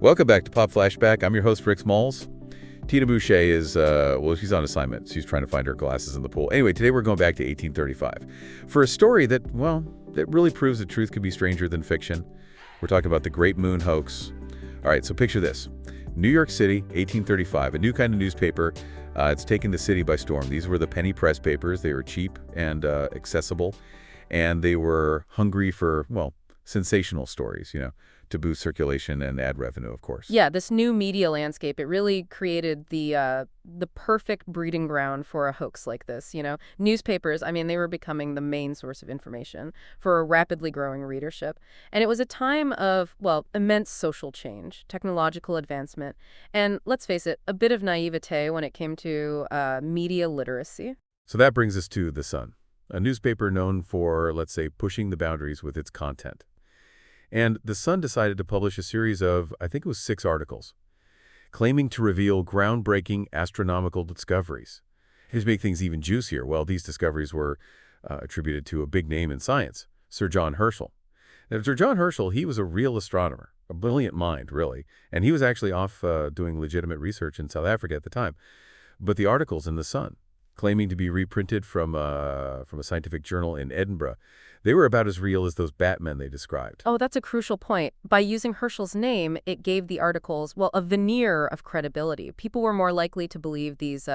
Welcome back to Pop Flashback. I'm your host, Rick Smalls. Tina Boucher is, she's on assignment. She's trying to find her glasses in the pool. Anyway, today we're going back to 1835 for a story that really proves that truth can be stranger than fiction. We're talking about the Great Moon Hoax. All right, so picture this. New York City, 1835, a new kind of newspaper. It's taken the city by storm. These were the penny press papers. They were cheap and accessible, and they were hungry for, sensational stories, to boost circulation and ad revenue, of course. Yeah, this new media landscape, it really created the perfect breeding ground for a hoax like this, Newspapers, they were becoming the main source of information for a rapidly growing readership. And it was a time of, immense social change, technological advancement, and let's face it, a bit of naivete when it came to media literacy. So that brings us to The Sun, a newspaper known for, let's say, pushing the boundaries with its content. And The Sun decided to publish a series of, I think it was 6 articles, claiming to reveal groundbreaking astronomical discoveries. To make things even juicier, these discoveries were attributed to a big name in science, Sir John Herschel. Now, Sir John Herschel, he was a real astronomer, a brilliant mind, really, and he was actually off doing legitimate research in South Africa at the time. But the articles in The Sun, claiming to be reprinted from a scientific journal in Edinburgh, they were about as real as those Batmen they described. Oh, that's a crucial point. By using Herschel's name, it gave the articles, a veneer of credibility. People were more likely to believe these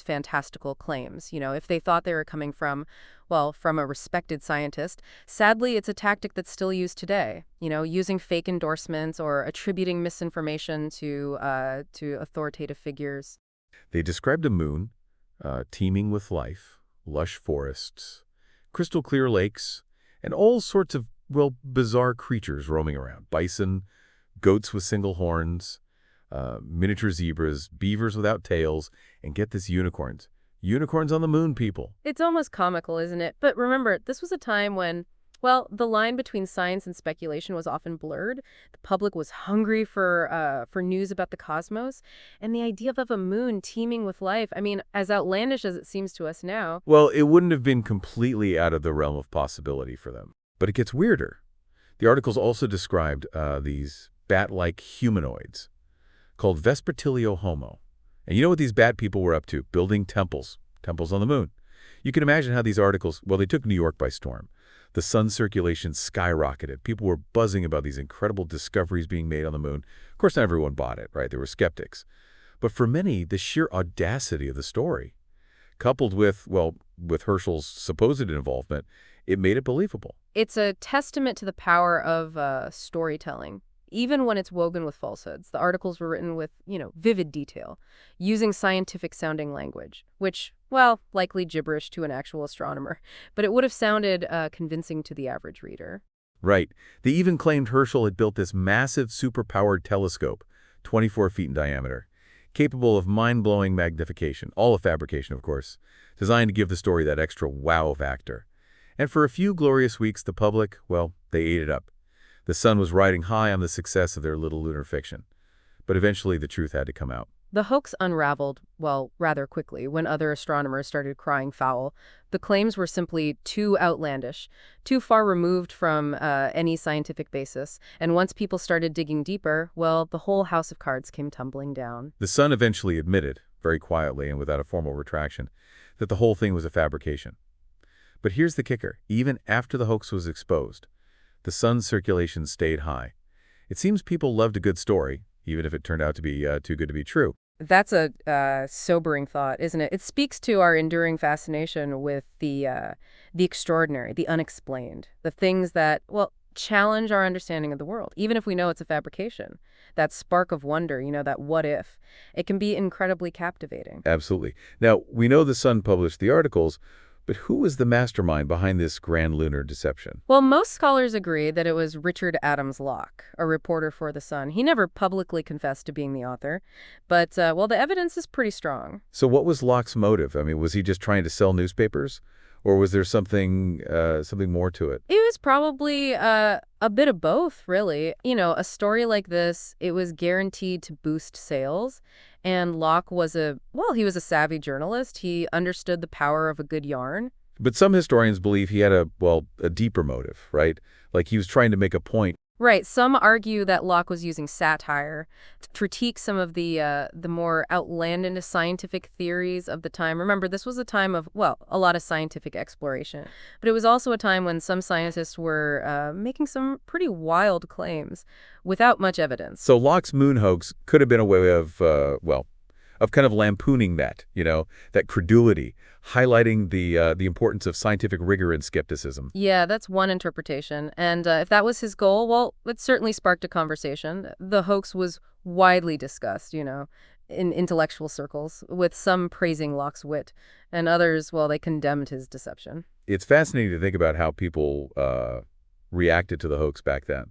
fantastical claims, if they thought they were coming from a respected scientist. Sadly, it's a tactic that's still used today, using fake endorsements or attributing misinformation to authoritative figures. They described a moon teeming with life, lush forests, crystal clear lakes, and all sorts of, bizarre creatures roaming around. Bison, goats with single horns, miniature zebras, beavers without tails, and get this, unicorns. Unicorns on the moon, people. It's almost comical, isn't it? But remember, this was a time when, the line between science and speculation was often blurred. The public was hungry for news about the cosmos, and the idea of a moon teeming with life, as outlandish as it seems to us now. Well, it wouldn't have been completely out of the realm of possibility for them. But it gets weirder. The articles also described these bat-like humanoids called Vespertilio-homo. And you know what these bat people were up to? Building temples on the moon. You can imagine how these articles, they took New York by storm. The Sun's circulation skyrocketed. People were buzzing about these incredible discoveries being made on the moon. Of course, not everyone bought it, right? There were skeptics. But for many, the sheer audacity of the story, coupled with Herschel's supposed involvement, it made it believable. It's a testament to the power of storytelling. Even when it's woven with falsehoods, the articles were written with, vivid detail, using scientific-sounding language, which, likely gibberish to an actual astronomer, but it would have sounded convincing to the average reader. Right. They even claimed Herschel had built this massive super-powered telescope, 24 feet in diameter, capable of mind-blowing magnification, all a fabrication, of course, designed to give the story that extra wow factor. And for a few glorious weeks, the public, they ate it up. The Sun was riding high on the success of their little lunar fiction. But eventually the truth had to come out. The hoax unraveled, rather quickly, when other astronomers started crying foul. The claims were simply too outlandish, too far removed from any scientific basis. And once people started digging deeper, the whole house of cards came tumbling down. The Sun eventually admitted, very quietly and without a formal retraction, that the whole thing was a fabrication. But here's the kicker. Even after the hoax was exposed, the Sun's circulation stayed high. It seems people loved a good story, even if it turned out to be too good to be true. That's a sobering thought, isn't it? It speaks to our enduring fascination with the extraordinary, the unexplained, the things that, challenge our understanding of the world, even if we know it's a fabrication. That spark of wonder, that what if, it can be incredibly captivating. Absolutely. Now, we know the Sun published the articles, but who was the mastermind behind this grand lunar deception? Most scholars agree that it was Richard Adams Locke, a reporter for The Sun. He never publicly confessed to being the author, but, the evidence is pretty strong. So what was Locke's motive? Was he just trying to sell newspapers? Or was there something more to it? It was probably a bit of both, really. A story like this, it was guaranteed to boost sales. And Locke was he was a savvy journalist. He understood the power of a good yarn. But some historians believe he had a deeper motive, right? Like he was trying to make a point. Right. Some argue that Locke was using satire to critique some of the more outlandish scientific theories of the time. Remember, this was a time of, well, a lot of scientific exploration, but it was also a time when some scientists were making some pretty wild claims without much evidence. So Locke's moon hoax could have been a way of, of kind of lampooning that, that credulity, highlighting the importance of scientific rigor and skepticism. Yeah, that's one interpretation. And if that was his goal, well, it certainly sparked a conversation. The hoax was widely discussed, in intellectual circles, with some praising Locke's wit, and others, well, they condemned his deception. It's fascinating to think about how people reacted to the hoax back then.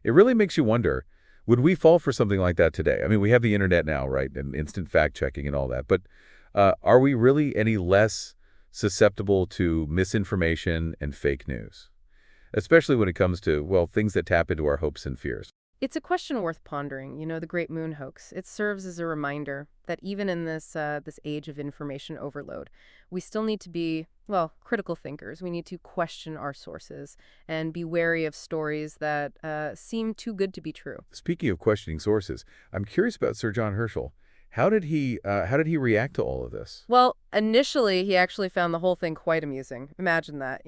It really makes you wonder, would we fall for something like that today? I mean, we have the internet now, right, and instant fact-checking and all that, but are we really any less susceptible to misinformation and fake news? Especially when it comes to, well, things that tap into our hopes and fears. It's a question worth pondering, the Great Moon Hoax. It serves as a reminder that even in this age of information overload, we still need to be, well, critical thinkers. We need to question our sources and be wary of stories that seem too good to be true. Speaking of questioning sources, I'm curious about Sir John Herschel. How did he react to all of this? Well, initially, he actually found the whole thing quite amusing. Imagine that,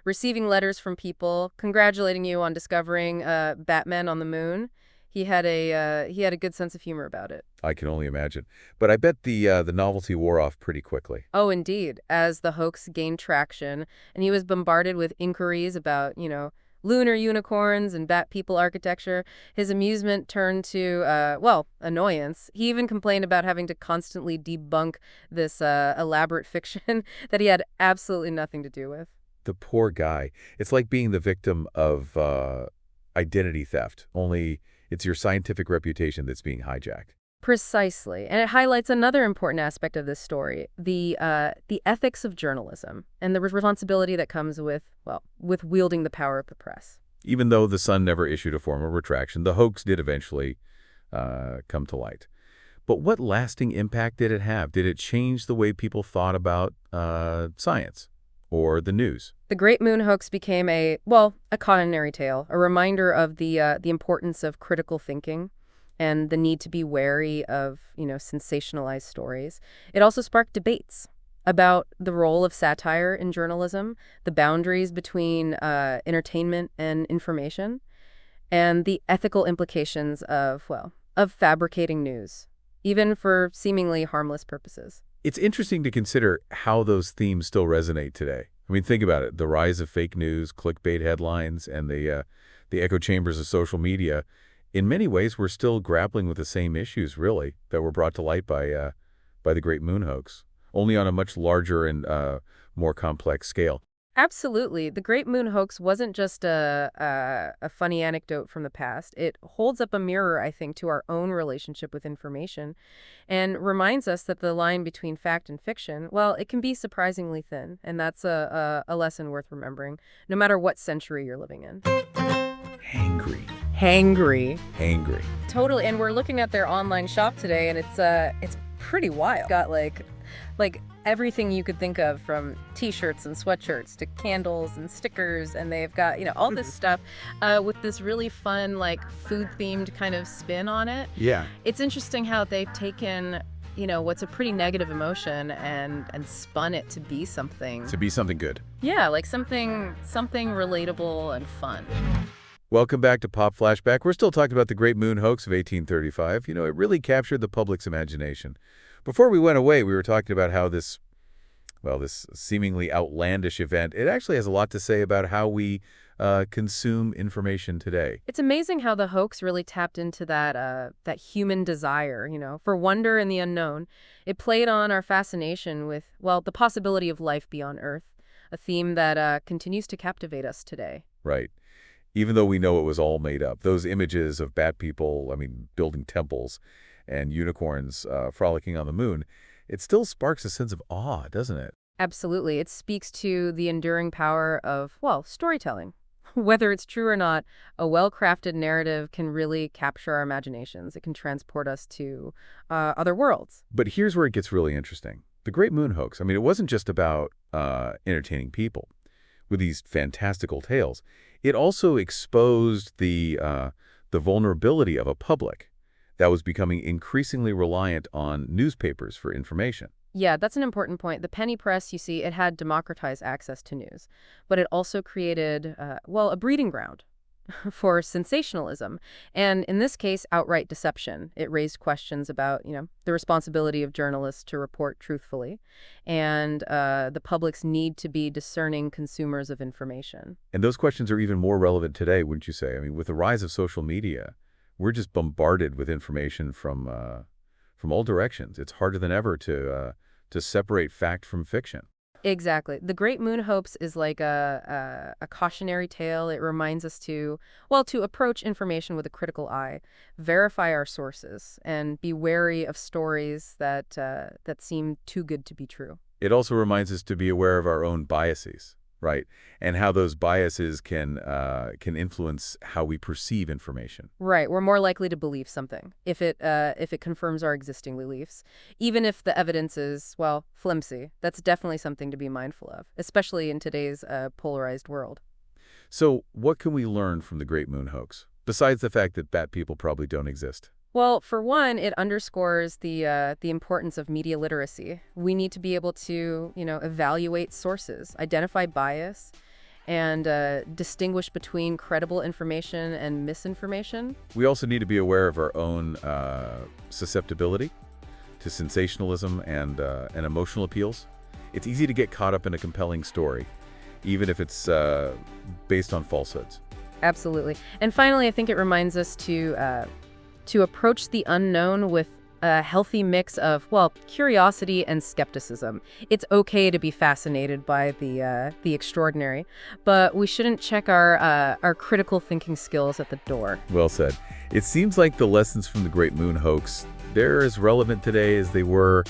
receiving letters from people congratulating you on discovering Batman on the moon. He had a good sense of humor about it. I can only imagine. But I bet the novelty wore off pretty quickly. Oh, indeed. As the hoax gained traction and he was bombarded with inquiries about, lunar unicorns and bat people architecture, his amusement turned to, annoyance. He even complained about having to constantly debunk this elaborate fiction that he had absolutely nothing to do with. The poor guy. It's like being the victim of identity theft, only it's your scientific reputation that's being hijacked. Precisely. And it highlights another important aspect of this story, the ethics of journalism and the responsibility that comes with wielding the power of the press. Even though the Sun never issued a formal retraction, the hoax did eventually come to light. But what lasting impact did it have? Did it change the way people thought about science or the news? The Great Moon Hoax became a cautionary tale, a reminder of the importance of critical thinking and the need to be wary of, sensationalized stories. It also sparked debates about the role of satire in journalism, the boundaries between entertainment and information, and the ethical implications of fabricating news, even for seemingly harmless purposes. It's interesting to consider how those themes still resonate today. I mean, think about it. The rise of fake news, clickbait headlines, and the echo chambers of social media. In many ways, we're still grappling with the same issues, really, that were brought to light by the Great Moon Hoax, only on a much larger and more complex scale. Absolutely. The Great Moon Hoax wasn't just a funny anecdote from the past. It holds up a mirror, I think, to our own relationship with information and reminds us that the line between fact and fiction, well, it can be surprisingly thin. And that's a lesson worth remembering, no matter what century you're living in. Hangry. Totally. And we're looking at their online shop today, and it's pretty wild. Got like everything you could think of, from t-shirts and sweatshirts to candles and stickers, and they've got all this stuff with this really fun food themed kind of spin on it. Yeah. It's interesting how they've taken what's a pretty negative emotion and spun it to be something good. Yeah, like something relatable and fun. Welcome back to Pop Flashback. We're still talking about the Great Moon Hoax of 1835. It really captured the public's imagination. Before we went away, we were talking about how this seemingly outlandish event, it actually has a lot to say about how we consume information today. It's amazing how the hoax really tapped into that human desire, for wonder and the unknown. It played on our fascination with, the possibility of life beyond Earth, a theme that continues to captivate us today. Right. Even though we know it was all made up, those images of bat people, building temples, and unicorns frolicking on the moon, it still sparks a sense of awe, doesn't it? Absolutely. It speaks to the enduring power of, storytelling. Whether it's true or not, a well-crafted narrative can really capture our imaginations. It can transport us to other worlds. But here's where it gets really interesting. The Great Moon Hoax, it wasn't just about entertaining people. with these fantastical tales, it also exposed the vulnerability of a public that was becoming increasingly reliant on newspapers for information. Yeah, that's an important point. The penny press, you see, it had democratized access to news, but it also created, well, a breeding ground for sensationalism, and in this case, outright deception. It raised questions about, the responsibility of journalists to report truthfully, and the public's need to be discerning consumers of information. And those questions are even more relevant today, wouldn't you say? I mean, with the rise of social media, we're just bombarded with information from all directions. It's harder than ever to separate fact from fiction. Exactly. The Great Moon Hoax is like a cautionary tale. It reminds us to, well, to approach information with a critical eye, verify our sources, and be wary of stories that seem too good to be true. It also reminds us to be aware of our own biases, right? And how those biases can influence how we perceive information. Right. We're more likely to believe something if it confirms our existing beliefs, even if the evidence is, well, flimsy. That's definitely something to be mindful of, especially in today's polarized world. So what can we learn from the Great Moon Hoax, besides the fact that bat people probably don't exist? Well, for one, it underscores the importance of media literacy. We need to be able to, evaluate sources, identify bias, and distinguish between credible information and misinformation. We also need to be aware of our own susceptibility to sensationalism and emotional appeals. It's easy to get caught up in a compelling story, even if it's based on falsehoods. Absolutely. And finally, I think it reminds us to approach the unknown with a healthy mix of, well, curiosity and skepticism. It's okay to be fascinated by the extraordinary, but we shouldn't check our critical thinking skills at the door. Well said. It seems like the lessons from the Great Moon Hoax, they're as relevant today as they were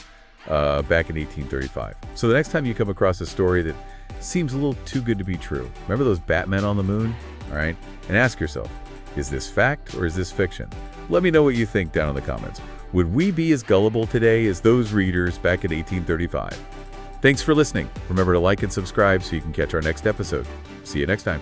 back in 1835. So the next time you come across a story that seems a little too good to be true, remember those Batmen on the moon? All right? And ask yourself, is this fact or is this fiction? Let me know what you think down in the comments. Would we be as gullible today as those readers back in 1835? Thanks for listening. Remember to like and subscribe so you can catch our next episode. See you next time.